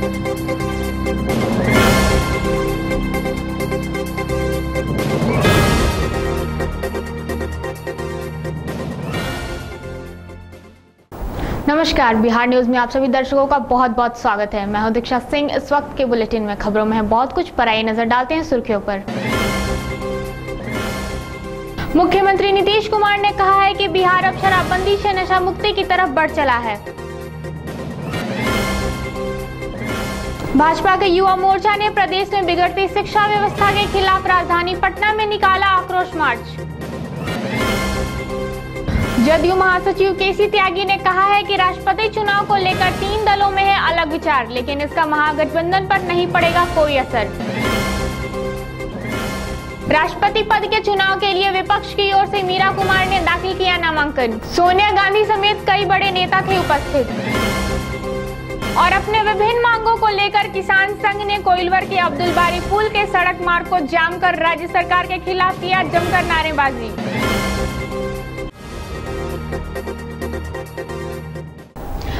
नमस्कार, बिहार न्यूज में आप सभी दर्शकों का बहुत बहुत स्वागत है। मैं हूं दीक्षा सिंह। इस वक्त के बुलेटिन में खबरों में है बहुत कुछ, पर आइए नजर डालते हैं सुर्खियों पर। मुख्यमंत्री नीतीश कुमार ने कहा है कि बिहार अब शराबबंदी से नशा मुक्ति की तरफ बढ़ चला है। भाजपा के युवा मोर्चा ने प्रदेश में बिगड़ती शिक्षा व्यवस्था के खिलाफ राजधानी पटना में निकाला आक्रोश मार्च। जदयू महासचिव केसी त्यागी ने कहा है कि राष्ट्रपति चुनाव को लेकर 3 दलों में है अलग विचार, लेकिन इसका महागठबंधन पर नहीं पड़ेगा कोई असर। राष्ट्रपति पद के चुनाव के लिए विपक्ष की ओर से मीरा कुमार ने दाखिल किया नामांकन। सोनिया गांधी समेत कई बड़े नेता थे उपस्थित। और अपने विभिन्न मांगों को लेकर किसान संघ ने कोइलवर के अब्दुल बारी पुल के सड़क मार्ग को जाम कर राज्य सरकार के खिलाफ किया जमकर नारेबाजी।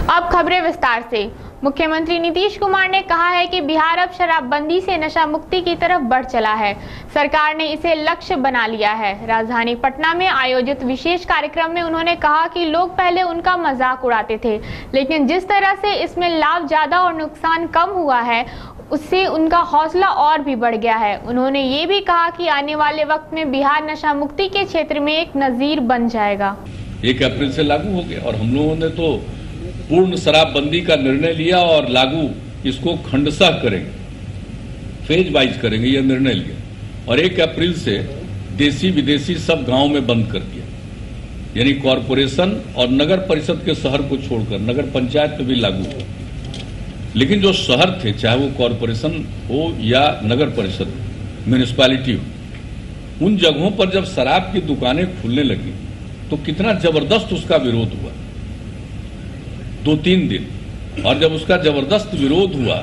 अब खबरें विस्तार से। मुख्यमंत्री नीतीश कुमार ने कहा है कि बिहार अब शराबबंदी से नशा मुक्ति की तरफ बढ़ चला है। सरकार ने इसे लक्ष्य बना लिया है। राजधानी पटना में आयोजित विशेष कार्यक्रम में उन्होंने कहा कि लोग पहले उनका मजाक उड़ाते थे, लेकिन जिस तरह से इसमें लाभ ज्यादा और नुकसान कम हुआ है, उससे उनका हौसला और भी बढ़ गया है। उन्होंने ये भी कहा कि आने वाले वक्त में बिहार नशा मुक्ति के क्षेत्र में एक नजीर बन जाएगा। 1 अप्रैल से लागू हो गया और हम लोगों ने तो पूर्ण शराबबंदी का निर्णय लिया और लागू इसको खंडशः करेंगे, फेज वाइज करेंगे, यह निर्णय लिया। और 1 अप्रैल से देसी विदेशी सब गांव में बंद कर दिया, यानी कॉरपोरेशन और नगर परिषद के शहर को छोड़कर नगर पंचायत में भी लागू हो। लेकिन जो शहर थे, चाहे वो कॉरपोरेशन हो या नगर परिषद म्यूनिसिपैलिटी हो, उन जगहों पर जब शराब की दुकानें खुलने लगी तो कितना जबरदस्त उसका विरोध हुआ 2-3 दिन। और जब उसका जबरदस्त विरोध हुआ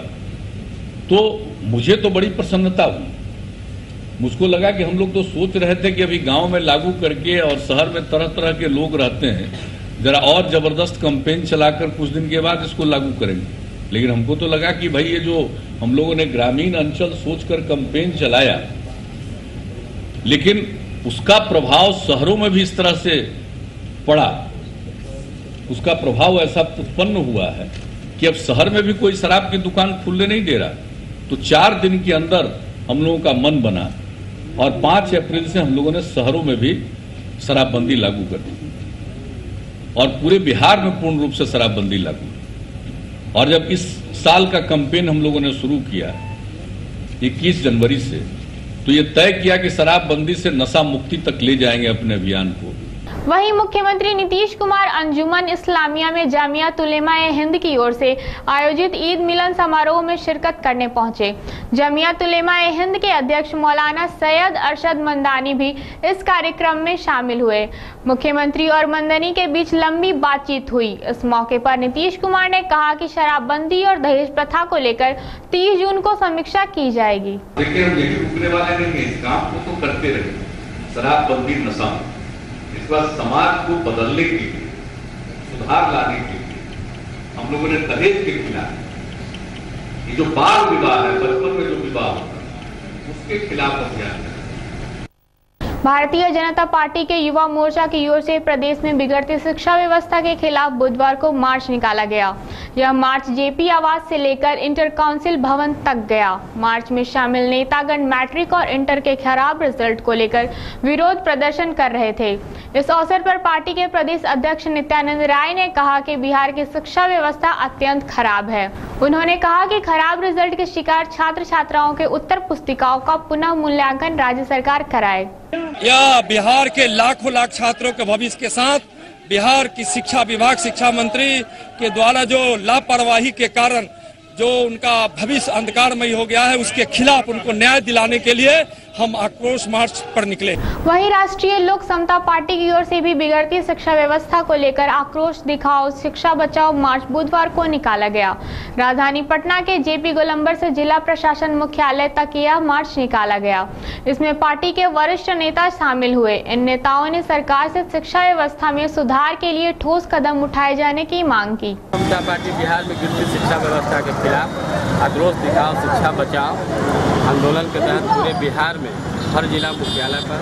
तो मुझे तो बड़ी प्रसन्नता हुई। मुझको लगा कि हम लोग तो सोच रहे थे कि अभी गांव में लागू करके और शहर में तरह तरह के लोग रहते हैं, जरा और जबरदस्त कैंपेन चलाकर कुछ दिन के बाद इसको लागू करेंगे। लेकिन हमको तो लगा कि भाई ये जो हम लोगों ने ग्रामीण अंचल सोचकर कैंपेन चलाया, लेकिन उसका प्रभाव शहरों में भी इस तरह से पड़ा, उसका प्रभाव ऐसा उत्पन्न हुआ है कि अब शहर में भी कोई शराब की दुकान खुलने नहीं दे रहा। तो 4 दिन के अंदर हम लोगों का मन बना और 5 अप्रैल से हम लोगों ने शहरों में भी शराबबंदी लागू कर दी और पूरे बिहार में पूर्ण रूप से शराबबंदी लागू। और जब इस साल का कैंपेन हम लोगों ने शुरू किया 21 जनवरी से, तो ये तय किया कि शराबबंदी से नशा मुक्ति तक ले जाएंगे अपने अभियान को। वहीं मुख्यमंत्री नीतीश कुमार अंजुमन इस्लामिया में जामिया उलेमा-ए-हिंद की ओर से आयोजित ईद मिलन समारोह में शिरकत करने पहुंचे। जामिया उलेमा-ए-हिंद के अध्यक्ष मौलाना सैयद अरशद मंदानी भी इस कार्यक्रम में शामिल हुए। मुख्यमंत्री और मंदानी के बीच लंबी बातचीत हुई। इस मौके पर नीतीश कुमार ने कहा कि शराबबंदी और दहेज प्रथा को लेकर 30 जून को समीक्षा की जाएगी। देखिए, हम यही रुकने वाले नहीं हैं, इस काम को तो करते रहे। शराबबंदी नशा समाज को बदलने के लिए, सुधार लाने के लिए हम लोगों ने दहेज के खिलाफ, ये जो बाल विवाह है, बचपन में जो विवाह होता है, उसके खिलाफ अभियान। भारतीय जनता पार्टी के युवा मोर्चा की ओर से प्रदेश में बिगड़ती शिक्षा व्यवस्था के खिलाफ बुधवार को मार्च निकाला गया। यह मार्च जेपी आवास से लेकर इंटर काउंसिल भवन तक गया। मार्च में शामिल नेतागण मैट्रिक और इंटर के खराब रिजल्ट को लेकर विरोध प्रदर्शन कर रहे थे। इस अवसर पर पार्टी के प्रदेश अध्यक्ष नित्यानंद राय ने कहा कि बिहार की शिक्षा व्यवस्था अत्यंत खराब है। उन्होंने कहा कि खराब रिजल्ट के शिकार छात्र छात्राओं के उत्तर पुस्तिकाओं का पुनः मूल्यांकन राज्य सरकार कराए। यह बिहार के लाखों लाख छात्रों के भविष्य के साथ बिहार की शिक्षा विभाग, शिक्षा मंत्री के द्वारा जो लापरवाही के कारण जो उनका भविष्य अंधकारमय हो गया है, उसके खिलाफ उनको न्याय दिलाने के लिए हम आक्रोश मार्च पर निकले। वहीं राष्ट्रीय लोक समता पार्टी की ओर से भी बिगड़ती शिक्षा व्यवस्था को लेकर आक्रोश दिखाओ शिक्षा बचाओ मार्च बुधवार को निकाला गया। राजधानी पटना के जेपी गोलंबर से जिला प्रशासन मुख्यालय तक यह मार्च निकाला गया। इसमें पार्टी के वरिष्ठ नेता शामिल हुए। इन नेताओं ने सरकार से शिक्षा व्यवस्था में सुधार के लिए ठोस कदम उठाए जाने की मांग की। समता पार्टी बिहार में गिरती शिक्षा व्यवस्था के खिलाफ आक्रोश दिखाओ शिक्षा बचाओ आंदोलन के तहत पूरे बिहार में हर जिला मुख्यालय पर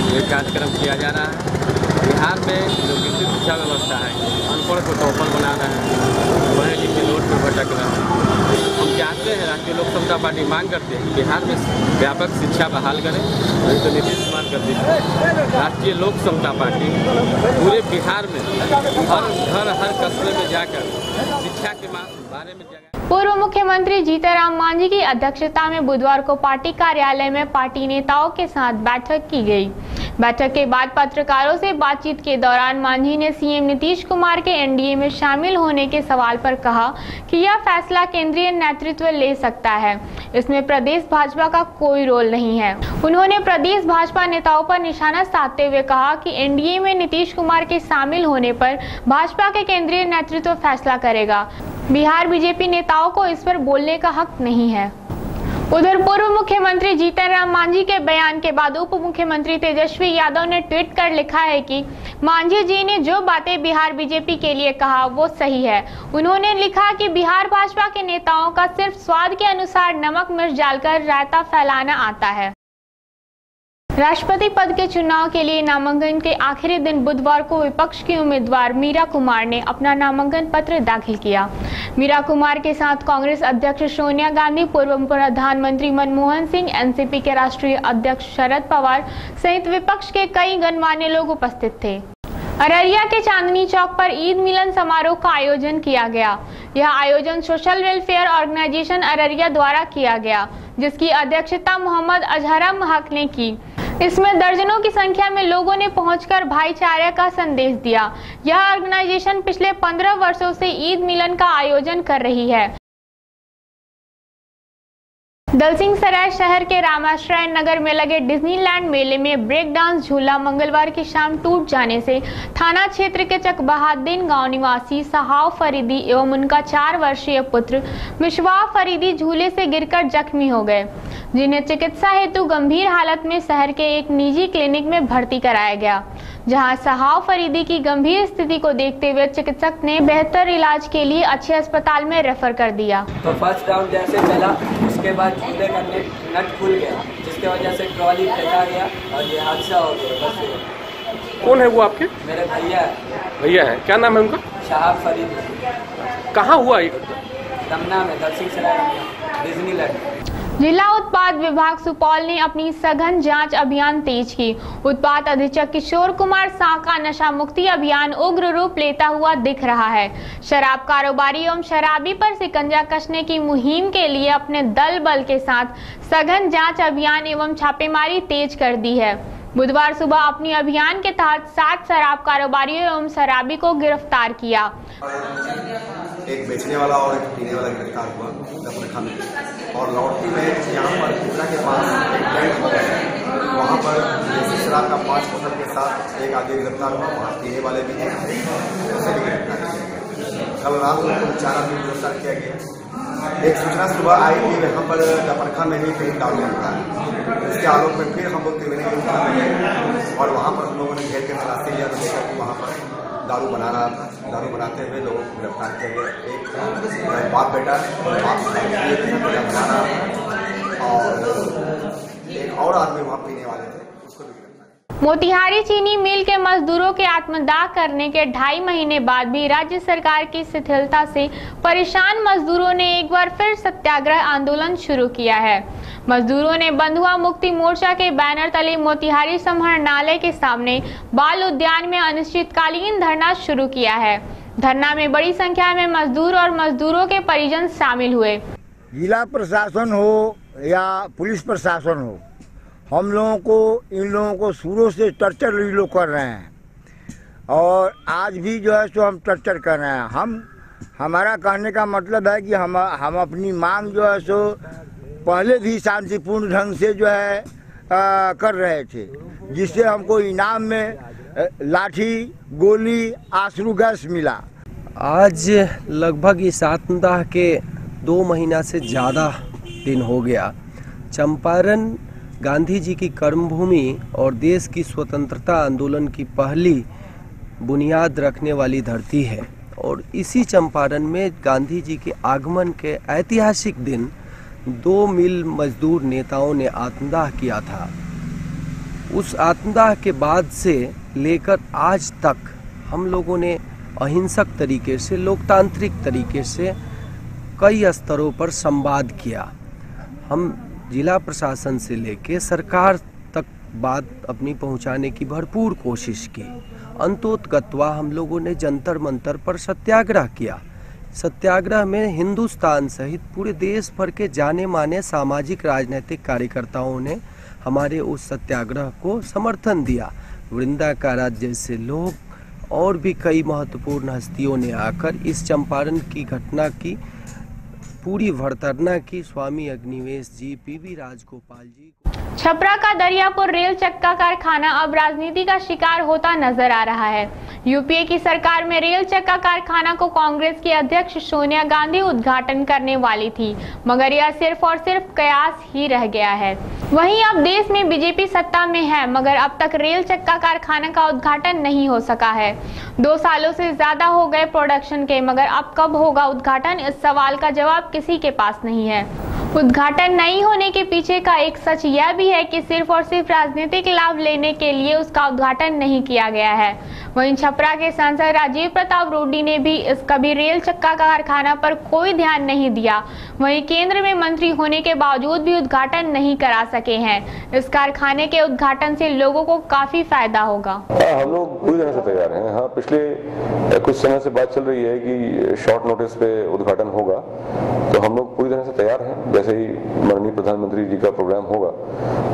ये कार्यक्रम किया जा रहा है। बिहार में जो गिरती शिक्षा व्यवस्था है, अनपढ़ को टॉपर बना रहे हैं, पढ़े लिखे नोट पर भटक रहे हैं। हम चाहते हैं, राष्ट्रीय लोक समता पार्टी मांग करते हैं बिहार में व्यापक शिक्षा बहाल करें। नहीं तो नीतीश कुमार कर दीजिए। राष्ट्रीय लोक समता पार्टी पूरे बिहार में हर घर हर कस्बे में जाकर शिक्षा के बारे में पूर्व मुख्यमंत्री जीतनराम मांझी की अध्यक्षता में बुधवार को पार्टी कार्यालय में पार्टी नेताओं के साथ बैठक की गई। बैठक के बाद पत्रकारों से बातचीत के दौरान मांझी ने सीएम नीतीश कुमार के एनडीए में शामिल होने के सवाल पर कहा कि यह फैसला केंद्रीय नेतृत्व ले सकता है, इसमें प्रदेश भाजपा का कोई रोल नहीं है। उन्होंने प्रदेश भाजपा नेताओं पर निशाना साधते हुए कहा कि एनडीए में नीतीश कुमार के शामिल होने पर भाजपा के केंद्रीय नेतृत्व फैसला करेगा। बिहार बीजेपी नेताओं को इस पर बोलने का हक नहीं है। उधर पूर्व मुख्यमंत्री जीतनराम मांझी के बयान के बाद उप मुख्यमंत्री तेजस्वी यादव ने ट्वीट कर लिखा है कि मांझी जी ने जो बातें बिहार बीजेपी के लिए कहा वो सही है। उन्होंने लिखा कि बिहार भाजपा के नेताओं का सिर्फ स्वाद के अनुसार नमक मिर्च डालकर रायता फैलाना आता है। राष्ट्रपति पद के चुनाव के लिए नामांकन के आखिरी दिन बुधवार को विपक्ष की उम्मीदवार मीरा कुमार ने अपना नामांकन पत्र दाखिल किया। मीरा कुमार के साथ कांग्रेस अध्यक्ष सोनिया गांधी, पूर्व प्रधानमंत्री मनमोहन सिंह, एनसीपी के राष्ट्रीय अध्यक्ष शरद पवार सहित विपक्ष के कई गणमान्य लोग उपस्थित थे। अररिया के चांदनी चौक पर ईद मिलन समारोह का आयोजन किया गया। यह आयोजन सोशल वेलफेयर ऑर्गेनाइजेशन अररिया द्वारा किया गया, जिसकी अध्यक्षता मोहम्मद अजहरम हक ने की। इसमें दर्जनों की संख्या में लोगों ने पहुंचकर भाईचारे का संदेश दिया। यह ऑर्गेनाइजेशन पिछले 15 वर्षों से ईद मिलन का आयोजन कर रही है। दलसिंहसराय शहर के रामाश्रय नगर में लगे डिज्नीलैंड मेले में ब्रेक डांस झूला मंगलवार की शाम टूट जाने से थाना क्षेत्र के चकबहाद्दीन गांव निवासी सहाव फरीदी एवं उनका 4 वर्षीय पुत्र मिशवाह फरीदी झूले से गिरकर जख्मी हो गए, जिन्हें चिकित्सा हेतु गंभीर हालत में शहर के एक निजी क्लिनिक में भर्ती कराया गया, जहां सहाव फरीदी की गंभीर स्थिति को देखते हुए चिकित्सक ने बेहतर इलाज के लिए अच्छे अस्पताल में रेफर कर दिया। तो फर्स्ट राउंड जैसे चला, उसके बाद जूते का नट खुल गया, जिसके वजह से ट्रॉली फेंका गया और ये हादसा हो गया। बस कौन है वो आपके? मेरे भैया है। क्या नाम है उनका? सहाव फरीदी। कहाँ हुआ ये? रमना में, दलसिंहसराय डिज्नीलैंड। जिला उत्पाद विभाग सुपौल ने अपनी सघन जांच अभियान तेज की। उत्पाद अधीक्षक किशोर कुमार शाह का नशा मुक्ति अभियान उग्र रूप लेता हुआ दिख रहा है। शराब कारोबारी एवं शराबी पर शिकंजा कसने की मुहिम के लिए अपने दल बल के साथ सघन जांच अभियान एवं छापेमारी तेज कर दी है। बुधवार सुबह अपनी अभियान के तहत 7 शराब कारोबारियों एवं शराबी को गिरफ्तार किया। एक बेचने वाला और एक पीने वाला गिरफ्तार हुआ दफरखा में, और लौटती में यहाँ पर पिपरा के पास एक बैंक होता है, वहाँ पर देसी शराब का 5 बोतल के साथ एक आदमी गिरफ्तार हुआ। वहाँ पीने वाले भी हैं, उसे भी गिरफ्तार किया। कल रात को 4 आदमी गिरफ्तार किया गया। एक सूचना सुबह आई कि यहाँ पर दफरखा में ही कहीं दारू मिलता है। इसके आलोक में फिर हम लोग त्रिवेणी में गए और वहाँ पर हम लोगों ने घेर के तलाशी लिया, तो देखा कि वहाँ पर दारू बना रहा था। दारू बनाते हुए लोगों को गिरफ्तार किया गया। एक बाप बेटा बना रहा और एक और आदमी वहाँ पीने वाले थे, उसको भी गिरफ्तार। मोतिहारी चीनी मिल के मजदूरों के आत्मदाह करने के 2.5 महीने बाद भी राज्य सरकार की शिथिलता से परेशान मजदूरों ने एक बार फिर सत्याग्रह आंदोलन शुरू किया है। मजदूरों ने बंधुआ मुक्ति मोर्चा के बैनर तले मोतिहारी समाहरणालय के सामने बाल उद्यान में अनिश्चितकालीन धरना शुरू किया है। धरना में बड़ी संख्या में मजदूर और मजदूरों के परिजन शामिल हुए। जिला प्रशासन हो या पुलिस प्रशासन हो, हम लोगों को इन लोगों को शुरू से टर्चर ये लोग कर रहे हैं और आज भी जो है सो हम टर्चर कर रहे हैं। हमारा कहने का मतलब है कि हम अपनी मांग जो है सो पहले भी शांतिपूर्ण ढंग से जो है कर रहे थे, जिससे हमको इनाम में लाठी, गोली, आंसू गैस मिला। आज लगभग इस आत्मदाह के 2 महीना से ज़्यादा दिन हो गया। चंपारण गांधी जी की कर्मभूमि और देश की स्वतंत्रता आंदोलन की पहली बुनियाद रखने वाली धरती है, और इसी चंपारण में गांधी जी के आगमन के ऐतिहासिक दिन 2 मिल मजदूर नेताओं ने आत्मदाह किया था। उस आत्मदाह के बाद से लेकर आज तक हम लोगों ने अहिंसक तरीके से, लोकतांत्रिक तरीके से कई स्तरों पर संवाद किया। हम जिला प्रशासन से लेकर सरकार तक बात अपनी पहुंचाने की भरपूर कोशिश की। अंतोतगत्वा हम लोगों ने जंतर मंतर पर सत्याग्रह किया। सत्याग्रह में हिंदुस्तान सहित पूरे देश भर के जाने माने सामाजिक राजनीतिक कार्यकर्ताओं ने हमारे उस सत्याग्रह को समर्थन दिया। वृंदा कारात जैसे लोग और भी कई महत्वपूर्ण हस्तियों ने आकर इस चंपारण की घटना की पूरी भर्त्सना की। स्वामी अग्निवेश जी, पीवी राजगोपाल जी। छपरा का दरियापुर रेल चक्का कारखाना अब राजनीति का शिकार होता नजर आ रहा है। यूपीए की सरकार में रेल चक्का कारखाना को कांग्रेस की अध्यक्ष सोनिया गांधी उद्घाटन करने वाली थी, मगर यह सिर्फ और सिर्फ कयास ही रह गया है। वहीं अब देश में बीजेपी सत्ता में है, मगर अब तक रेल चक्का कारखाना का उद्घाटन नहीं हो सका है। 2 सालों से ज्यादा हो गए प्रोडक्शन के, मगर अब कब होगा उद्घाटन, इस सवाल का जवाब किसी के पास नहीं है। उद्घाटन नहीं होने के पीछे का एक सच यह भी है कि सिर्फ और सिर्फ राजनीतिक लाभ लेने के लिए उसका उद्घाटन नहीं किया गया है। वहीं छपरा के सांसद राजीव प्रताप रूडी ने भी इस कभी रेल चक्का कारखाना पर कोई ध्यान नहीं दिया। वहीं केंद्र में मंत्री होने के बावजूद भी उद्घाटन नहीं करा सके हैं। इस कारखाने के उद्घाटन से लोगों को काफी फायदा होगा। हम लोग पूरी तरह से तैयार हैं। हाँ, पिछले कुछ समय से बात चल रही है कि शॉर्ट नोटिस पे उद्घाटन होगा, तो हम लोग पूरी तरह से तैयार हैं। जैसे ही माननीय प्रधानमंत्री जी का प्रोग्राम होगा,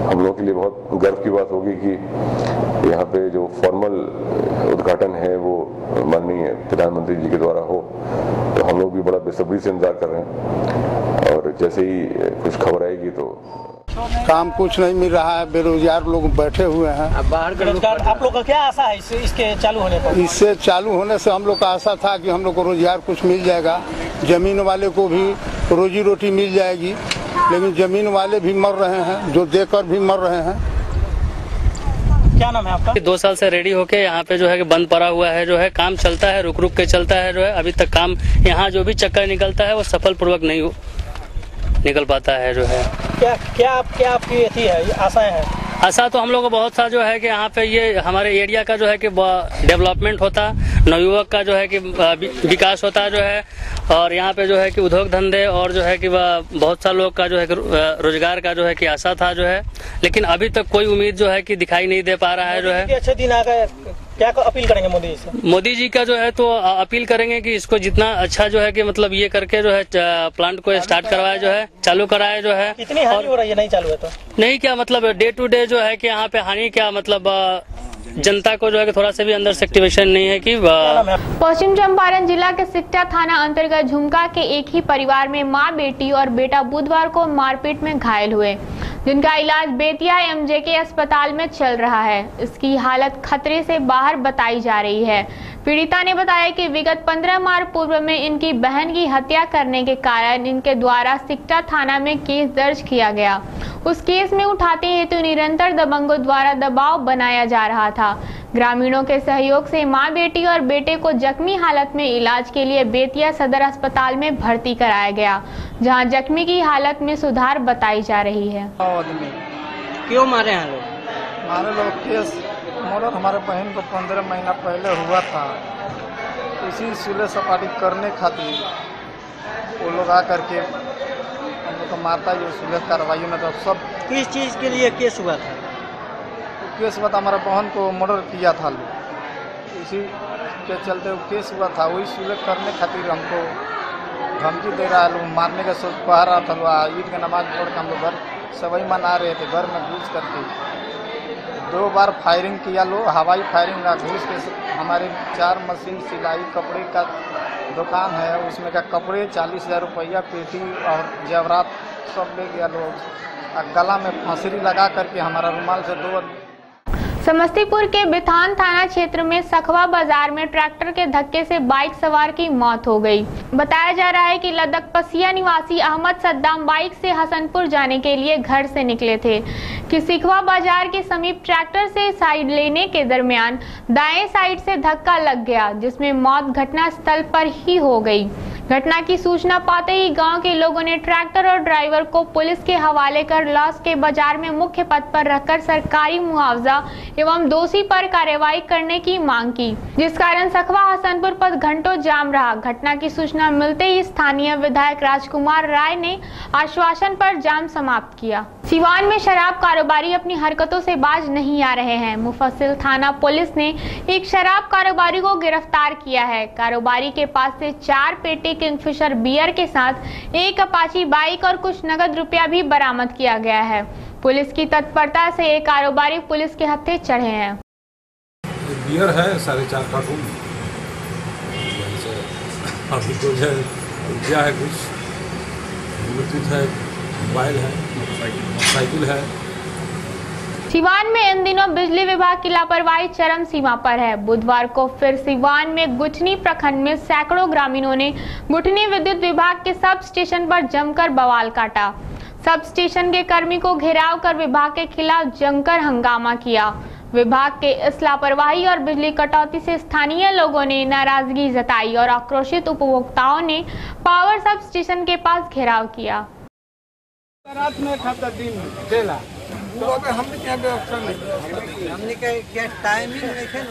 हम लोगों के लिए बहुत गर्व की बात होगी कि यहाँ पे जो फॉर्मल उद्घाटन है वो माननीय प्रधानमंत्री जी के द्वारा हो। तो हम लोग भी बड़ा बेसब्री से इंतजार कर रहे हैं, और जैसे ही कुछ खबर आएगी तो। काम कुछ नहीं मिल रहा है, बेरोजगार लोग बैठे हुए हैं। अब बाहर के रोजगार आप लोग का क्या आशा है इसके चालू होने पर? इससे चालू होने से हम लोग का आशा था कि हम लोग को रोजगार कुछ मिल जाएगा, जमीन वाले को भी रोजी रोटी मिल जाएगी, लेकिन जमीन वाले भी मर रहे हैं, जो देकर भी मर रहे हैं। क्या नाम है आपका? 2 साल से रेडी होके यहाँ पे जो है कि बंद पड़ा हुआ है, जो है काम चलता है, रुक रुक के चलता है, जो है अभी तक काम यहाँ जो भी चक्कर निकलता है वो सफल पूर्वक नहीं निकल पाता है। जो है क्या आपकी थी है आशाएं हैं? आशा तो हम लोग को बहुत सा जो है कि यहाँ पे ये हमारे एरिया का जो है कि डेवलपमेंट होता, नवयुवक का जो है कि विकास होता जो है, और यहाँ पे जो है कि उद्योग धंधे और जो है कि बहुत सा लोग का जो है रोजगार का जो है कि आशा था जो है, लेकिन अभी तक कोई उम्मीद जो है कि दिखाई नहीं दे पा रहा है। जो है अच्छे दिन आ गए, क्या अपील करेंगे मोदी जी से? मोदी जी का जो है तो अपील करेंगे कि इसको जितना अच्छा जो है कि मतलब ये करके जो है प्लांट को स्टार्ट करवाए, जो है चालू कराए जो है। कितनी हानि हो रही है नहीं चालू है तो? नहीं, क्या मतलब डे टू डे जो है कि यहाँ पे हानि क्या मतलब जनता को जो है कि थोड़ा सा भी अंदर से एक्टिवेशन नहीं है कि। पश्चिम चंपारण जिला के सिकटा थाना अंतर्गत झुमका के एक ही परिवार में मां, बेटी और बेटा बुधवार को मारपीट में घायल हुए, जिनका इलाज बेतिया एमजेके अस्पताल में चल रहा है। इसकी हालत खतरे से बाहर बताई जा रही है। पीड़िता ने बताया कि विगत 15 मार्च पूर्व में इनकी बहन की हत्या करने के कारण इनके द्वारा सिकटा थाना में केस दर्ज किया गया। उस केस में उठाते हेतु निरंतर दबंगों द्वारा दबाव बनाया जा रहा था। ग्रामीणों के सहयोग से मां, बेटी और बेटे को जख्मी हालत में इलाज के लिए बेतिया सदर अस्पताल में भर्ती कराया गया, जहां जख्मी की हालत में सुधार बताई जा रही है। क्यों मारे हैं लोग? हमारे लोग केस मर्डर हमारे बहन को 15 महीना पहले हुआ था, इसी सुलह सपाटी करने खातिर वो लोग आकर के हम लोग को मारता जो सुलह कार्रवाई में। तो सब किस चीज़ के लिए केस हुआ था? केस हुआ था, हमारे बहन को मर्डर किया था लोग, इसी के चलते वो केस हुआ था। वही सुलह करने खातिर हमको धमकी दे रहा है, लोग मारने का सोच पा रहा था। ईद की नमाज पढ़ के हम लोग घर सवई मना रहे थे, घर में घुस करके 2 बार फायरिंग किया। लोग हवाई फायरिंग का घुस के हमारे 4 मशीन सिलाई कपड़े का दुकान है, उसमें का कपड़े 40,000 रुपया, पेटी और जेवरात सब ले गया लोग। गला में फांसरी लगा करके हमारा रुमाल से 2 समस्तीपुर के बिथान थाना क्षेत्र में सखवा बाजार में ट्रैक्टर के धक्के से बाइक सवार की मौत हो गई। बताया जा रहा है कि लदकपसिया निवासी अहमद सद्दाम बाइक से हसनपुर जाने के लिए घर से निकले थे कि सखवा बाजार के समीप ट्रैक्टर से साइड लेने के दरमियान दाएं साइड से धक्का लग गया, जिसमें मौत घटना स्थल पर ही हो गई। घटना की सूचना पाते ही गांव के लोगों ने ट्रैक्टर और ड्राइवर को पुलिस के हवाले कर लाश के बाजार में मुख्य पथ पर रखकर सरकारी मुआवजा एवं दोषी पर कार्रवाई करने की मांग की, जिस कारण सखवा हसनपुर पथ घंटों जाम रहा। घटना की सूचना मिलते ही स्थानीय विधायक राजकुमार राय ने आश्वासन पर जाम समाप्त किया। सिवान में शराब कारोबारी अपनी हरकतों से बाज नहीं आ रहे हैं। मुफस्सिल थाना पुलिस ने एक शराब कारोबारी को गिरफ्तार किया है। कारोबारी के पास से 4 पेटी किंगफिशर बियर के साथ एक अपाची बाइक और कुछ नगद रुपया भी बरामद किया गया है। पुलिस की तत्परता से एक कारोबारी पुलिस के हत्थे चढ़े हैं। बियर है 4.5 कार्टून, अभी तो है ऊर्जा है, कुछ ब्लूटूथ है, मोबाइल है, मोटरसाइकिल है। सिवान में इन दिनों बिजली विभाग की लापरवाही चरम सीमा पर है। बुधवार को फिर सिवान में गुठनी प्रखंड में सैकड़ों ग्रामीणों ने गुठनी विद्युत विभाग के सब स्टेशन पर जमकर बवाल काटा। सब स्टेशन के कर्मी को घेराव कर विभाग के खिलाफ जमकर हंगामा किया। विभाग के इस लापरवाही और बिजली कटौती से स्थानीय लोगों ने नाराजगी जताई और आक्रोशित उपभोक्ताओं ने पावर सब स्टेशन के पास घेराव किया। रात में खाता दिन देला हमने क्या टाइमिंग नहीं।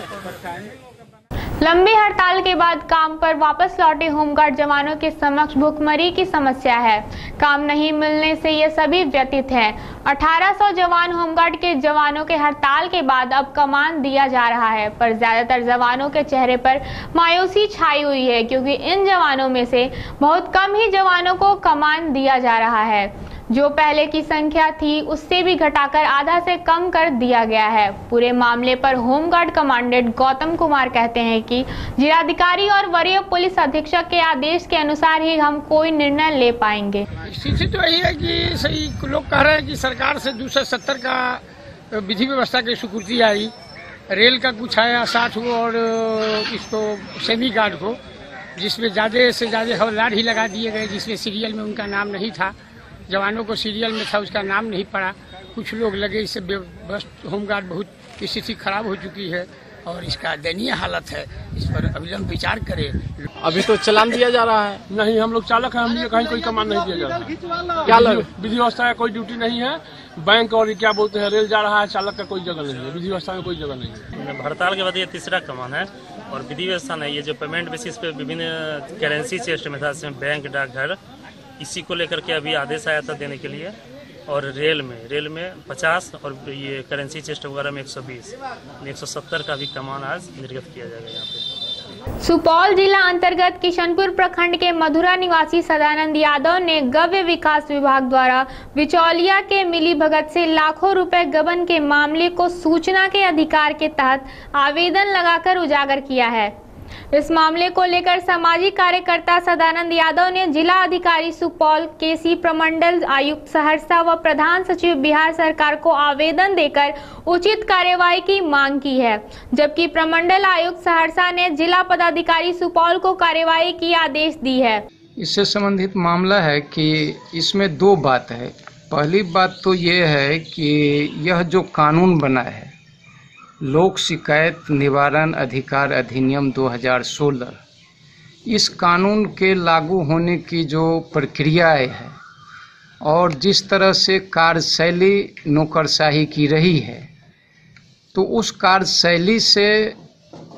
लंबी हड़ताल के बाद काम पर वापस लौटे होमगार्ड जवानों के समक्ष भूखमरी की समस्या है। काम नहीं मिलने से ये सभी व्यथित हैं। 1800 जवान होमगार्ड के जवानों के हड़ताल के बाद अब कमान दिया जा रहा है, पर ज्यादातर जवानों के चेहरे पर मायूसी छाई हुई है, क्योंकि इन जवानों में से बहुत कम ही जवानों को कमान दिया जा रहा है। जो पहले की संख्या थी उससे भी घटाकर आधा से कम कर दिया गया है। पूरे मामले पर होमगार्ड कमांडेंट गौतम कुमार कहते हैं कि जिलाधिकारी और वरीय पुलिस अधीक्षक के आदेश के अनुसार ही हम कोई निर्णय ले पाएंगे। स्थिति तो यही है कि सही लोग कह रहे हैं कि सरकार से 270 का विधि व्यवस्था की स्वीकृति आई, रेल का कुछ आया 60 को और इसको सेमी गार्ड को, जिसमें ज़्यादा से ज़्यादा हवलदार ही लगा दिए गए, जिसमें सीरियल में उनका नाम नहीं था। जवानों को सीरियल में था, उसका नाम नहीं पड़ा। कुछ लोग लगे, इससे बस होमगार्ड बहुत स्थिति खराब हो चुकी है और इसका दयनीय हालत है। इस पर अविलंब विचार करें। अभी तो चलान दिया जा रहा है। नहीं, हम लोग चालक हैं, हमें कहीं कोई कमान नहीं दिया जा रहा है। क्या लग विधि व्यवस्था का कोई ड्यूटी नहीं है। बैंक और क्या बोलते हैं रेल जा रहा है, चालक का कोई जगह नहीं है, विधि व्यवस्था में कोई जगह नहीं है। हड़ताल के बाद ये तीसरा कमान है और विधि व्यवस्था नहीं। ये जो पेमेंट बेसिस पे विभिन्न करेंसी चेस्ट में था, बैंक, डाकघर, इसी को लेकर के अभी आदेश आया था देने के लिए। और रेल में 50 और ये करेंसी चेस्ट वगैरह में 120, 170 का भी कमान आज निर्गत किया जाएगा यहाँ पे। सुपौल जिला अंतर्गत किशनपुर प्रखंड के मधुरा निवासी सदानंद यादव ने गव्य विकास विभाग द्वारा बिचौलिया के मिलीभगत से लाखों रुपए गबन के मामले को सूचना के अधिकार के तहत आवेदन लगाकर उजागर किया है। इस मामले को लेकर सामाजिक कार्यकर्ता सदानंद यादव ने जिला अधिकारी सुपौल, केसी प्रमंडल आयुक्त सहरसा व प्रधान सचिव बिहार सरकार को आवेदन देकर उचित कार्यवाही की मांग की है, जबकि प्रमंडल आयुक्त सहरसा ने जिला पदाधिकारी सुपौल को कार्यवाही की आदेश दी है। इससे संबंधित मामला है कि इसमें 2 बात है। पहली बात तो ये है कि यह जो कानून बना है, लोक शिकायत निवारण अधिकार अधिनियम 2016, इस कानून के लागू होने की जो प्रक्रियाएं है और जिस तरह से कार्यशैली नौकरशाही की रही है, तो उस कार्यशैली से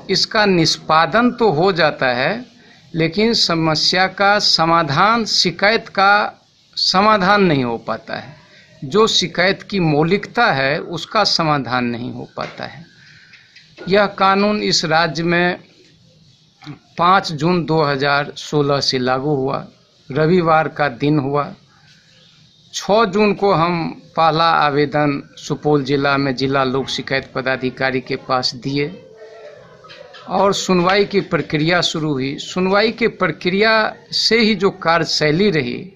इसका निष्पादन तो हो जाता है, लेकिन समस्या का समाधान, शिकायत का समाधान नहीं हो पाता है। जो शिकायत की मौलिकता है उसका समाधान नहीं हो पाता है। यह कानून इस राज्य में 5 जून 2016 से लागू हुआ। रविवार का दिन हुआ। 6 जून को हम पहला आवेदन सुपौल जिला में जिला लोक शिकायत पदाधिकारी के पास दिए और सुनवाई की प्रक्रिया शुरू हुई। सुनवाई की प्रक्रिया से ही जो कार्यशैली रही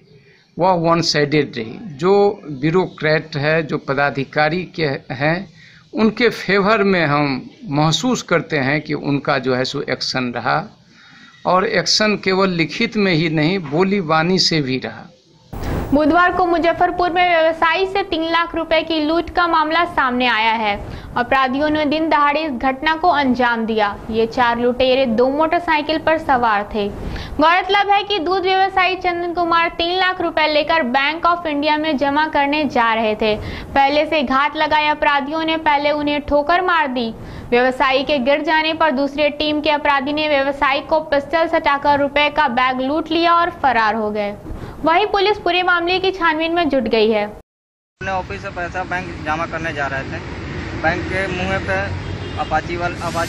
वह वन साइडेड रही। जो ब्यूरोक्रेट है, जो पदाधिकारी के हैं, उनके फेवर में हम महसूस करते हैं कि उनका जो है सो एक्शन रहा, और एक्शन केवल लिखित में ही नहीं, बोली बानी से भी रहा। बुधवार को मुजफ्फरपुर में व्यवसायी से 3 लाख रुपए की लूट का मामला सामने आया है। अपराधियों ने दिन दहाड़े इस घटना को अंजाम दिया। ये 4 लुटेरे 2 मोटरसाइकिल पर सवार थे। गौरतलब है कि दूध व्यवसायी चंदन कुमार 3 लाख रुपए लेकर बैंक ऑफ इंडिया में जमा करने जा रहे थे। पहले से घात लगाए अपराधियों ने पहले उन्हें ठोकर मार दी। व्यवसायी के गिर जाने पर दूसरे टीम के अपराधी ने व्यवसायी को पिस्टल सटाकर रुपए का बैग लूट लिया और फरार हो गए। वहीं पुलिस पूरे मामले की छानबीन में जुट गई है। अपने ऑफिस से पैसा बैंक जमा करने जा रहे थे। बैंक के मुंह पे अपाची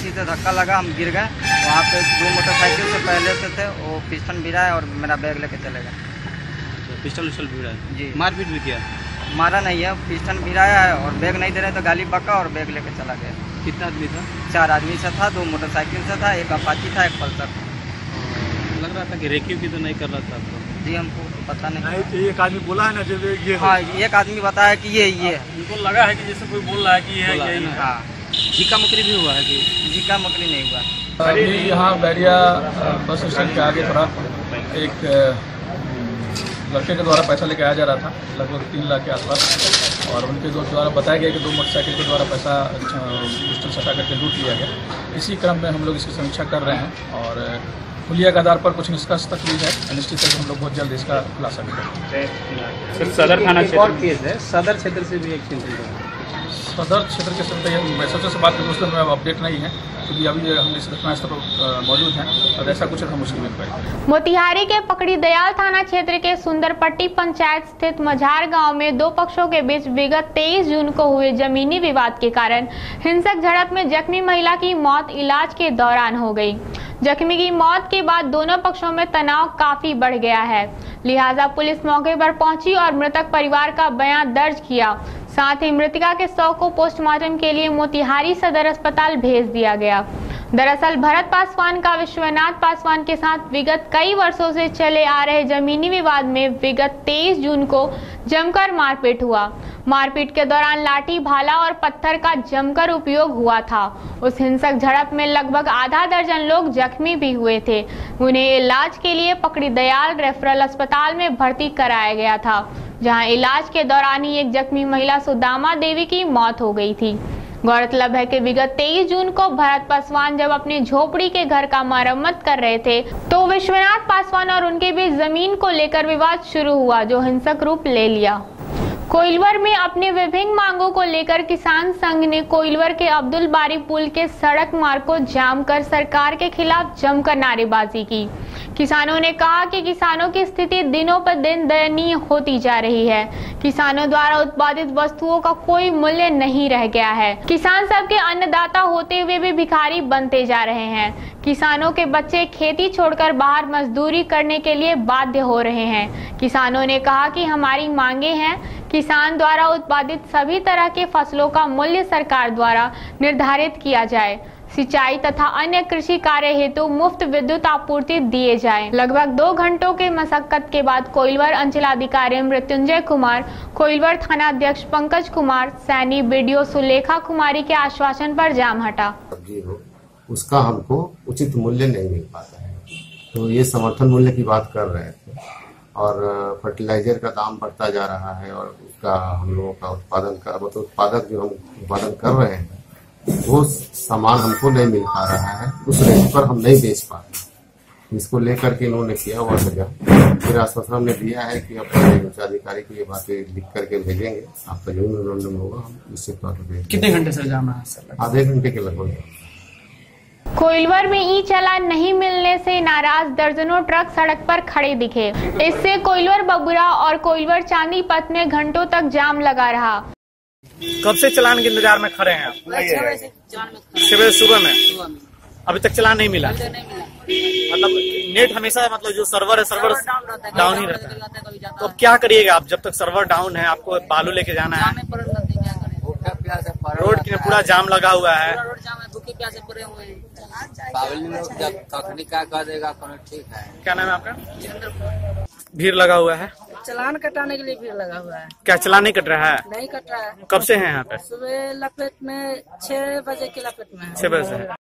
से धक्का लगा, हम गिर गए। वहाँ पे 2 मोटरसाइकिल से पहले से थे, वो पिस्टन भिड़ाए और मेरा बैग लेके चले गए। पिस्टल भिड़ाए? जी। मारपीट भी किया? मारा नहीं है, पिस्टन भिड़ाया है और बैग नहीं दे रहे तो गाली बका और बैग लेके चला गया। कितना आदमी था? 4 आदमी से था, 2 मोटरसाइकिल से था, एक अपाची था, एक पल्सर। लग रहा था कि रेकी भी तो नहीं कर रहा था आपको? जी हमको पता नहीं। तो एक आदमी बोला है ना जब ये? हाँ, एक आदमी बताया कि ये उनको लगा है कि जैसे कोई बोल रहा है कि ये यही है। हाँ, जीका मकड़ी भी हुआ है कि? जीका मकड़ी नहीं हुआ। अभी यहाँ बैरिया बस स्टैंड के आगे थोड़ा एक लड़के के द्वारा पैसा लेके आया जा रहा था, लगभग 3 लाख के आसपास, और उनके द्वारा बताया गया कि 2 मोटरसाइकिल के द्वारा पैसा पिस्टल सटा करके लूट लिया गया। इसी क्रम में हम लोग इसकी समीक्षा कर रहे हैं और हुलिया के आधार पर कुछ निष्कर्ष तक भी है। निश्चित तक हम लोग बहुत जल्द इसका खुलासा भी करेंगे। सदर थाना क्षेत्र है, सदर क्षेत्र से भी एक सदर क्षेत्र के संबंध एसएचओ से बात करके उस में अपडेट नहीं है, क्योंकि अभी हम इस घटनास्थल पर मौजूद हैं और ऐसा कुछ हम उसकी वेट करेंगे। मोतिहारी के पकड़ी दयाल थाना क्षेत्र के सुंदरपट्टी पंचायत स्थित मझार गांव में 2 पक्षों के बीच विगत 23 जून को हुए जमीनी विवाद के कारण हिंसक झड़प में जख्मी महिला की मौत इलाज के दौरान हो गई। जख्मी की मौत के बाद दोनों पक्षों में तनाव काफी बढ़ गया है, लिहाजा पुलिस मौके पर पहुंची और मृतक परिवार का बयान दर्ज किया। साथ ही मृतका के शव को पोस्टमार्टम के लिए मोतिहारी सदर अस्पताल भेज दिया गया। दरअसल भरत पासवान का विश्वनाथ पासवान के साथ विगत कई वर्षों से चले आ रहे जमीनी विवाद में विगत 23 जून को जमकर मारपीट हुआ। मारपीट के दौरान लाठी, भाला और पत्थर का जमकर उपयोग हुआ था। उस हिंसक झड़प में लगभग आधा दर्जन लोग जख्मी भी हुए थे। उन्हें इलाज के लिए पकड़ी दयाल रेफरल अस्पताल में भर्ती कराया गया था, जहां इलाज के दौरान ही एक जख्मी महिला सुदामा देवी की मौत हो गई थी। गौरतलब है कि विगत 23 जून को भरत पासवान जब अपनी झोपड़ी के घर का मरम्मत कर रहे थे तो विश्वनाथ पासवान और उनके बीच जमीन को लेकर विवाद शुरू हुआ, जो हिंसक रूप ले लिया। कोइलवर में अपने विभिन्न मांगों को लेकर किसान संघ ने कोइलवर के अब्दुल बारी पुल के सड़क मार्ग को जाम कर सरकार के खिलाफ जमकर नारेबाजी की। किसानों ने कहा कि किसानों की स्थिति दिनों पर दिन दयनीय होती जा रही है। किसानों द्वारा उत्पादित वस्तुओं का कोई मूल्य नहीं रह गया है। किसान सबके अन्नदाता होते हुए भी भिखारी बनते जा रहे हैं। किसानों के बच्चे खेती छोड़कर बाहर मजदूरी करने के लिए बाध्य हो रहे हैं। किसानों ने कहा कि हमारी मांगे हैं, किसान द्वारा उत्पादित सभी तरह के फसलों का मूल्य सरकार द्वारा निर्धारित किया जाए। सिंचाई तथा अन्य कृषि कार्य हेतु मुफ्त विद्युत आपूर्ति दिए जाए। लगभग 2 घंटों के मशक्कत के बाद कोइलवर अंचलाधिकारी मृत्युंजय कुमार, कोइलवर थाना अध्यक्ष पंकज कुमार सैनी, बीडीओ सुलेखा कुमारी के आश्वासन पर जाम हटा। उसका हमको उचित मूल्य नहीं मिल पाता है, तो ये समर्थन मूल्य की बात कर रहे थे और फर्टिलाइजर का दाम बढ़ता जा रहा है और उसका हम लोगों का उत्पादन का मतलब उत्पादक जो हम उत्पादन कर रहे हैं वो सामान हमको नहीं मिल पा रहा है, उस रेट पर हम नहीं बेच पाते। इसको लेकर के इन्होंने किया हुआ है, फिर आश्वासन हमने दिया है कि अपने उच्चाधिकारी को ये बातें लिख करके भेजेंगे। आपका जो मेमोरेंडम होगा हम निश्चित तौर पर भेजेंगे। कितने घंटे से जाम है सर? आधे घंटे के लगभग। कोइलवर में ई चालान नहीं मिलने से नाराज दर्जनों ट्रक सड़क पर खड़े दिखे। इससे कोइलवर बबुरा और कोइलवर चांदी पथ में घंटों तक जाम लगा रहा। कब से चालान के इंतजार में खड़े हैं आप? 6 बजे सुबह में अभी तक चालान नहीं मिला। मतलब नेट हमेशा मतलब जो सर्वर है सर्वर डाउन ही रहता है। तो अब क्या करिएगा आप? जब तक सर्वर डाउन है आपको बालू लेके जाना है, रोड के पूरा जाम लगा हुआ है। क्या नाम है आपका? भीड़ लगा हुआ है। चालान कटाने के लिए भीड़ लगा हुआ है। क्या चालान नहीं कट रहा है? नहीं कट रहा है। कब से है यहाँ पे? सुबह लपेट में 6 बजे की लपेट में है। 6 बजे से है।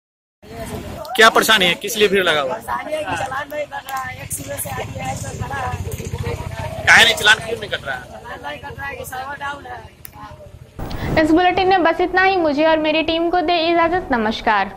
क्या परेशानी है, किस लिए भीड़ लगा हुआ है? चालान नहीं कट रहा है, एक सुबह से आदमी है तो खड़ा है। काहे नहीं चालान क्यों नहीं कट रहा है? चालान नहीं कट रहा है कि सर्वर डाउन है। इस बुलेटिन में बस इतना ही। मुझे और मेरी टीम को दे इजाजत। नमस्कार।